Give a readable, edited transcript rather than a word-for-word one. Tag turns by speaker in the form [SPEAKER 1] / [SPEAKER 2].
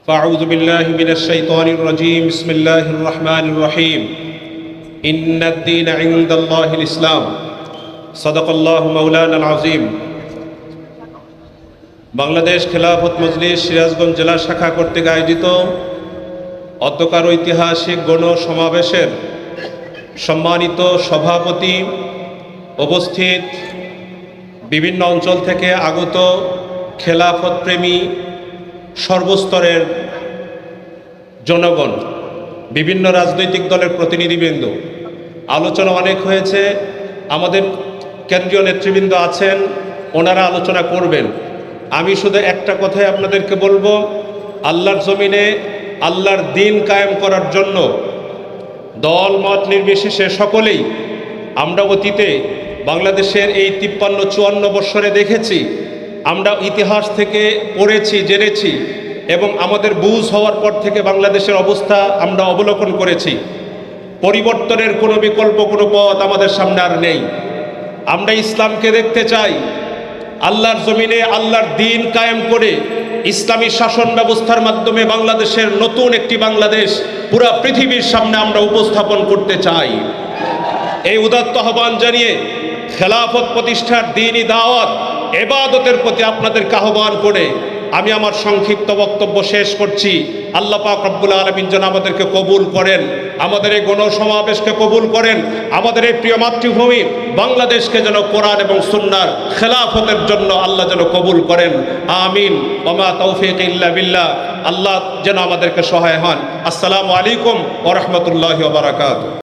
[SPEAKER 1] فأعوذ بالله من الشيطان الرجيم بسم الله الرحمن الرحيم إن الدين عند الله الإسلام صدق الله مولانا العظيم বাংলাদেশ খেলাফত মজলিস সিরাজগঞ্জ জেলা শাখা কর্তৃক আয়োজিত অধ্যকার ঐতিহাসিক গণ সমাবেশের সম্মানিত সভাপতি, উপস্থিত বিভিন্ন অঞ্চল থেকে আগত খেলাফত প্রেমী সর্বস্তরের জনগণ, বিভিন্ন রাজনৈতিক দলের প্রতিনিধিবৃন্দ, আলোচনা অনেক হয়েছে। আমাদের কেন্দ্রীয় নেতৃবৃন্দ আছেন, ওনারা আলোচনা করবেন। আমি শুধু একটা কথাই আপনাদেরকে বলবো, আল্লাহর জমিনে আল্লাহর দিন কায়েম করার জন্য দল মত নির্বিশেষে সকলেই আমরা অতীতে বাংলাদেশের এই 53-54 বৎসরে দেখেছি, আমরা ইতিহাস থেকে পড়েছি, জেনেছি এবং আমাদের বুঝ হওয়ার পর থেকে বাংলাদেশের অবস্থা আমরা অবলোকন করেছি। পরিবর্তনের কোনো বিকল্প কোনো পথ আমাদের সামনে আর নেই। আমরা ইসলামকে দেখতে চাই আল্লাহর জমিনে আল্লাহর দিন কায়েম করে ইসলামী শাসন ব্যবস্থার মাধ্যমে বাংলাদেশের নতুন একটি বাংলাদেশ পুরা পৃথিবীর সামনে আমরা উপস্থাপন করতে চাই। এই উদাত্ত আহ্বান জানিয়ে খেলাফত প্রতিষ্ঠার দ্বীনি দাওয়াত ইবাদতের প্রতি আপনাদেরকে আহ্বান করে আমি আমার সংক্ষিপ্ত বক্তব্য শেষ করছি। আল্লাহ পাক রব্বুল আলামিন যেন আমাদেরকে কবুল করেন, আমাদের এই গণসমাবেশকে কবুল করেন, আমাদের এই প্রিয় মাতৃভূমি বাংলাদেশকে যেন কোরআন এবং সুন্নাহর খেলাফতের জন্য আল্লাহ যেন কবুল করেন। আমিন। ওয়া মা তৌফিক ইল্লা বিল্লাহ। আল্লাহ যেন আমাদেরকে সহায় হন। আসসালামু আলাইকুম ওয়া রাহমাতুল্লাহি ওয়া বারাকাতুহু।